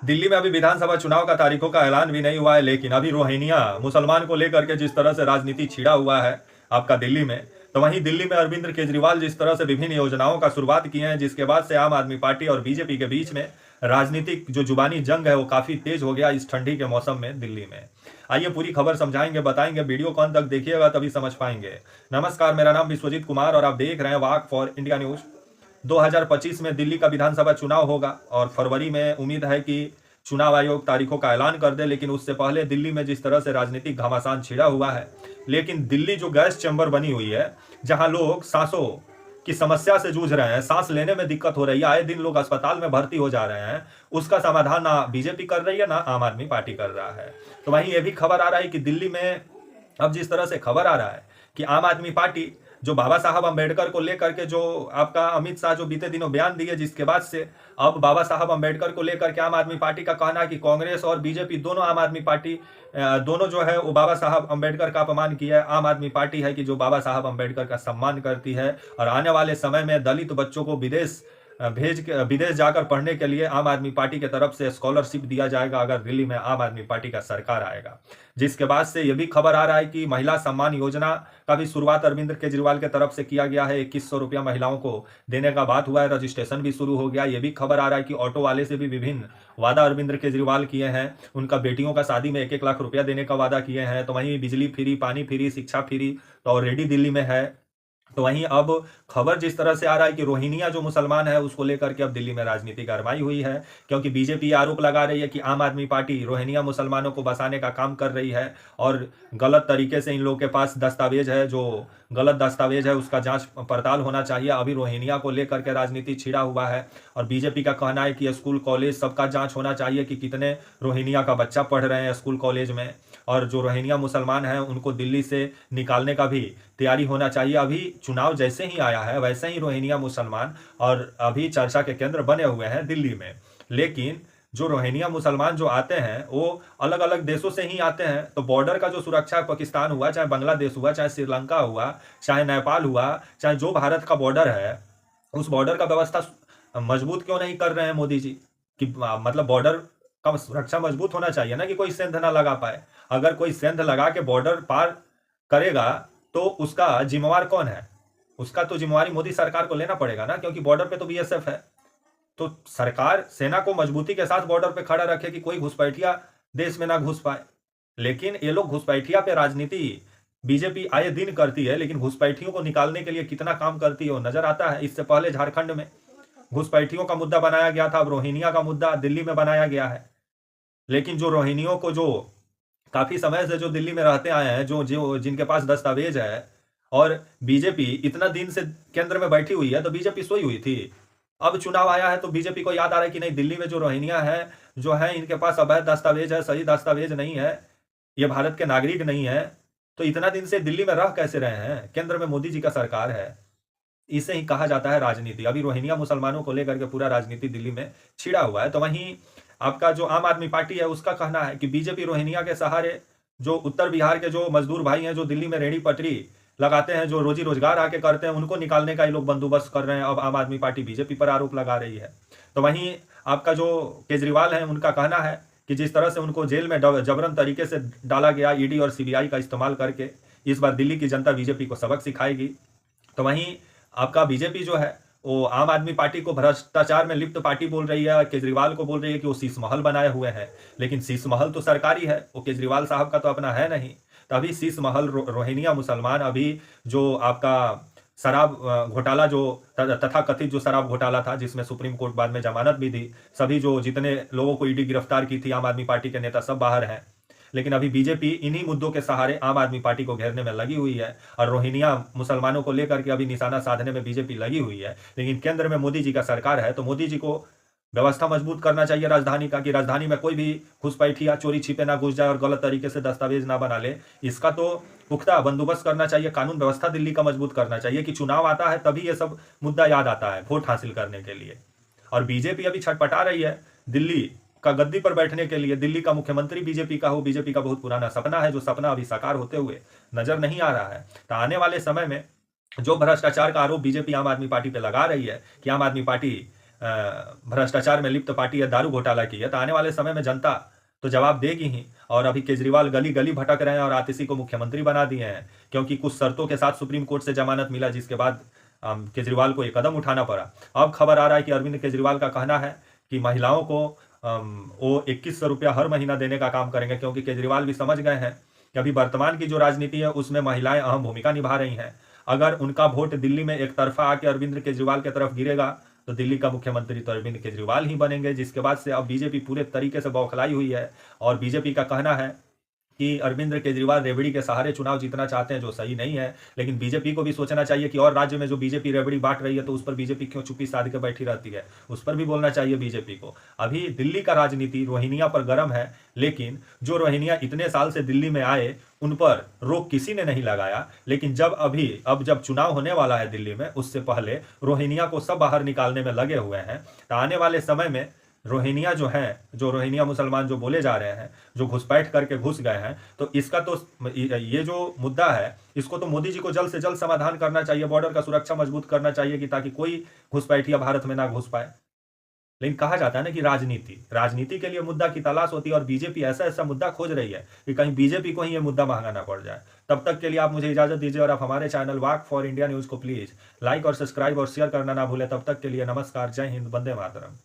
दिल्ली में अभी विधानसभा चुनाव का तारीखों का ऐलान भी नहीं हुआ है, लेकिन अभी रोहिंग्या मुसलमान को लेकर के जिस तरह से राजनीति छिड़ा हुआ है आपका दिल्ली में, तो वहीं दिल्ली में अरविंद केजरीवाल जिस तरह से विभिन्न योजनाओं का शुरुआत किए हैं, जिसके बाद से आम आदमी पार्टी और बीजेपी के बीच में राजनीतिक जो जुबानी जंग है वो काफी तेज हो गया इस ठंडी के मौसम में दिल्ली में। आइए पूरी खबर समझाएंगे, बताएंगे, वीडियो को अंत तक देखिएगा तभी समझ पाएंगे। नमस्कार, मेरा नाम विश्वजीत कुमार और आप देख रहे हैं वाक फॉर इंडिया न्यूज। 2025 में दिल्ली का विधानसभा चुनाव होगा और फरवरी में उम्मीद है कि चुनाव आयोग तारीखों का ऐलान कर दे, लेकिन उससे पहले दिल्ली में जिस तरह से राजनीतिक घमासान छिड़ा हुआ है, लेकिन दिल्ली जो गैस चैम्बर बनी हुई है, जहां लोग सांसों की समस्या से जूझ रहे हैं, सांस लेने में दिक्कत हो रही है, आए दिन लोग अस्पताल में भर्ती हो जा रहे हैं, उसका समाधान ना बीजेपी कर रही है ना आम आदमी पार्टी कर रहा है। तो वहीं ये भी खबर आ रहा है कि दिल्ली में अब जिस तरह से खबर आ रहा है कि आम आदमी पार्टी जो बाबा साहब अम्बेडकर को लेकर के जो आपका अमित शाह जो बीते दिनों बयान दिए, जिसके बाद से अब बाबा साहब अम्बेडकर को लेकर के आम आदमी पार्टी का कहना है कि कांग्रेस और बीजेपी दोनों आम आदमी पार्टी दोनों जो है वो बाबा साहब अम्बेडकर का अपमान किया है। आम आदमी पार्टी है कि जो बाबा साहब अम्बेडकर का सम्मान करती है और आने वाले समय में दलित बच्चों को विदेश जाकर पढ़ने के लिए आम आदमी पार्टी की तरफ से स्कॉलरशिप दिया जाएगा अगर दिल्ली में आम आदमी पार्टी का सरकार आएगा। जिसके बाद से यह भी खबर आ रहा है कि महिला सम्मान योजना का भी शुरुआत अरविंद केजरीवाल की तरफ से किया गया है। 2100 रुपया महिलाओं को देने का बात हुआ है, रजिस्ट्रेशन भी शुरू हो गया। यह भी खबर आ रहा है कि ऑटो वाले से भी विभिन्न वादा अरविंद केजरीवाल किए हैं, उनका बेटियों का शादी में 1-1 लाख रुपया देने का वादा किए हैं। तो वहीं बिजली फ्री, पानी फ्री, शिक्षा फ्री तो ऑलरेडी दिल्ली में है। तो वहीं अब खबर जिस तरह से आ रहा है कि रोहिंग्या जो मुसलमान है उसको लेकर के अब दिल्ली में राजनीति गरमाई हुई है, क्योंकि बीजेपी आरोप लगा रही है कि आम आदमी पार्टी रोहिंग्या मुसलमानों को बसाने का काम कर रही है और गलत तरीके से इन लोगों के पास दस्तावेज है, जो गलत दस्तावेज है उसका जांच पड़ताल होना चाहिए। अभी रोहिंग्या को लेकर के राजनीति छिड़ा हुआ है और बीजेपी का कहना है कि स्कूल कॉलेज सबका जांच होना चाहिए कि कितने रोहिंग्या का बच्चा पढ़ रहे हैं स्कूल कॉलेज में, और जो रोहिंग्या मुसलमान हैं उनको दिल्ली से निकालने का भी तैयारी होना चाहिए। अभी चुनाव जैसे ही आया है वैसे ही रोहिंग्या मुसलमान और अभी चर्चा के केंद्र बने हुए हैं दिल्ली में। लेकिन जो रोहिंग्या मुसलमान जो आते हैं वो अलग अलग देशों से ही आते हैं, तो बॉर्डर का जो सुरक्षा पाकिस्तान हुआ, चाहे बांग्लादेश हुआ, चाहे श्रीलंका हुआ, चाहे नेपाल हुआ, चाहे जो भारत का बॉर्डर है, उस बॉर्डर का व्यवस्था मजबूत क्यों नहीं कर रहे हैं मोदी जी? कि मतलब बॉर्डर का सुरक्षा मजबूत होना चाहिए ना, कि कोई सेंध ना लगा पाए। अगर कोई सेंध लगा के बॉर्डर पार करेगा तो उसका जिम्मेवार कौन है? उसका तो जिम्मेवारी मोदी सरकार को लेना पड़ेगा ना, क्योंकि बॉर्डर पे तो बीएसएफ है। तो सरकार सेना को मजबूती के साथ बॉर्डर पे खड़ा रखे कि कोई घुसपैठिया देश में ना घुस पाए। लेकिन ये लोग घुसपैठिया पे राजनीति बीजेपी आए दिन करती है, लेकिन घुसपैठियों को निकालने के लिए कितना काम करती है वो नजर आता है। इससे पहले झारखंड में घुसपैठियों का मुद्दा बनाया गया था, अब रोहिंग्या का मुद्दा दिल्ली में बनाया गया है। लेकिन जो रोहिंग्यों को जो काफी समय से जो दिल्ली में रहते आए हैं, जो जो जिनके पास दस्तावेज है, और बीजेपी इतना दिन से केंद्र में बैठी हुई है, तो बीजेपी सोई हुई थी। अब चुनाव आया है तो बीजेपी को याद आ रहा है कि नहीं, दिल्ली में जो रोहिंग्या है जो है इनके पास अवैध दस्तावेज है, सही दस्तावेज नहीं है, ये भारत के नागरिक नहीं है। तो इतना दिन से दिल्ली में रह कैसे रहे हैं? केंद्र में मोदी जी का सरकार है। इसे ही कहा जाता है राजनीति। अभी रोहिंग्या मुसलमानों को लेकर के पूरा राजनीति दिल्ली में छिड़ा हुआ है। तो वहीं आपका जो आम आदमी पार्टी है उसका कहना है कि बीजेपी रोहिंग्या के सहारे जो उत्तर बिहार के जो मजदूर भाई हैं, जो दिल्ली में रेहड़ी पटरी लगाते हैं, जो रोजी रोजगार आके करते हैं, उनको निकालने का ये लोग बंदोबस्त कर रहे हैं। अब आम आदमी पार्टी बीजेपी पर आरोप लगा रही है। तो वहीं आपका जो केजरीवाल है उनका कहना है कि जिस तरह से उनको जेल में जबरन तरीके से डाला गया ईडी और सीबीआई का इस्तेमाल करके, इस बार दिल्ली की जनता बीजेपी को सबक सिखाएगी। तो वहीं आपका बीजेपी जो है वो आम आदमी पार्टी को भ्रष्टाचार में लिप्त पार्टी बोल रही है और केजरीवाल को बोल रही है कि वो शीश महल बनाए हुए हैं। लेकिन शीश महल तो सरकारी है, वो केजरीवाल साहब का तो अपना है नहीं। तो अभी शीश महल रोहिंग्या मुसलमान, अभी जो आपका शराब घोटाला जो तथा कथित जो शराब घोटाला था, जिसमें सुप्रीम कोर्ट बाद में जमानत भी दी, सभी जो जितने लोगों को ईडी गिरफ्तार की थी आम आदमी पार्टी के नेता सब बाहर हैं। लेकिन अभी बीजेपी इन्हीं मुद्दों के सहारे आम आदमी पार्टी को घेरने में लगी हुई है और रोहिंग्या मुसलमानों को लेकर के अभी निशाना साधने में बीजेपी लगी हुई है। लेकिन केंद्र में मोदी जी का सरकार है, तो मोदी जी को व्यवस्था मजबूत करना चाहिए राजधानी का, कि राजधानी में कोई भी घुसपैठिया चोरी छिपे ना घुस जाए और गलत तरीके से दस्तावेज ना बना ले। इसका तो पुख्ता बंदोबस्त करना चाहिए। कानून व्यवस्था दिल्ली का मजबूत करना चाहिए कि चुनाव आता है तभी ये सब मुद्दा याद आता है वोट हासिल करने के लिए। और बीजेपी अभी छटपटा रही है दिल्ली का गद्दी पर बैठने के लिए। दिल्ली का मुख्यमंत्री बीजेपी का हो, बीजेपी का बहुत पुराना सपना है, जो सपना अभी साकार होते हुए नजर नहीं आ रहा है। तो आने वाले समय में जो भ्रष्टाचार का आरोप बीजेपी आम आदमी पार्टी पे लगा रही है कि आम आदमी पार्टी भ्रष्टाचार में लिप्त पार्टी है, दारू घोटाला की है, तो आने वाले समय में जनता तो जवाब देगी ही। और अभी केजरीवाल गली गली भटक रहे हैं और आतिशी को मुख्यमंत्री बना दिए हैं, क्योंकि कुछ शर्तों के साथ सुप्रीम कोर्ट से जमानत मिला, जिसके बाद केजरीवाल को एक कदम उठाना पड़ा। अब खबर आ रहा है कि अरविंद केजरीवाल का कहना है कि महिलाओं को वो 2100 रुपया हर महीना देने का काम करेंगे, क्योंकि केजरीवाल भी समझ गए हैं कि अभी वर्तमान की जो राजनीति है उसमें महिलाएं अहम भूमिका निभा रही हैं। अगर उनका वोट दिल्ली में एक तरफा आके अरविंद केजरीवाल की तरफ गिरेगा तो दिल्ली का मुख्यमंत्री तो अरविंद केजरीवाल ही बनेंगे, जिसके बाद से अब बीजेपी पूरे तरीके से बौखलाई हुई है। और बीजेपी का कहना है कि अरविंद केजरीवाल रेवड़ी के सहारे चुनाव जीतना चाहते हैं, जो सही नहीं है। लेकिन बीजेपी को भी सोचना चाहिए कि और राज्य में जो बीजेपी रेवड़ी बांट रही है तो उस पर बीजेपी क्यों चुप्पी साध के बैठी रहती है, उस पर भी बोलना चाहिए बीजेपी को। अभी दिल्ली का राजनीति रोहिंग्या पर गर्म है, लेकिन जो रोहिंग्या इतने साल से दिल्ली में आए उन पर रोक किसी ने नहीं लगाया। लेकिन अब जब चुनाव होने वाला है दिल्ली में, उससे पहले रोहिंग्या को सब बाहर निकालने में लगे हुए हैं। तो आने वाले समय में रोहिंग्या जो हैं, जो रोहिंग्या मुसलमान जो बोले जा रहे हैं, जो घुसपैठ करके घुस गए हैं, तो इसका तो ये जो मुद्दा है इसको तो मोदी जी को जल्द से जल्द समाधान करना चाहिए, बॉर्डर का सुरक्षा मजबूत करना चाहिए कि ताकि कोई घुसपैठिया भारत में ना घुस पाए। लेकिन कहा जाता है ना कि राजनीति के लिए मुद्दा की तलाश होती है, और बीजेपी ऐसा ऐसा मुद्दा खोज रही है कि कहीं बीजेपी को ही ये मुद्दा महंगा ना पड़ जाए। तब तक के लिए आप मुझे इजाजत दीजिए, और आप हमारे channel walk for India news को प्लीज लाइक और सब्सक्राइब और शेयर करना ना भूलें। तब तक के लिए नमस्कार, जय हिंद, वंदे मातरम।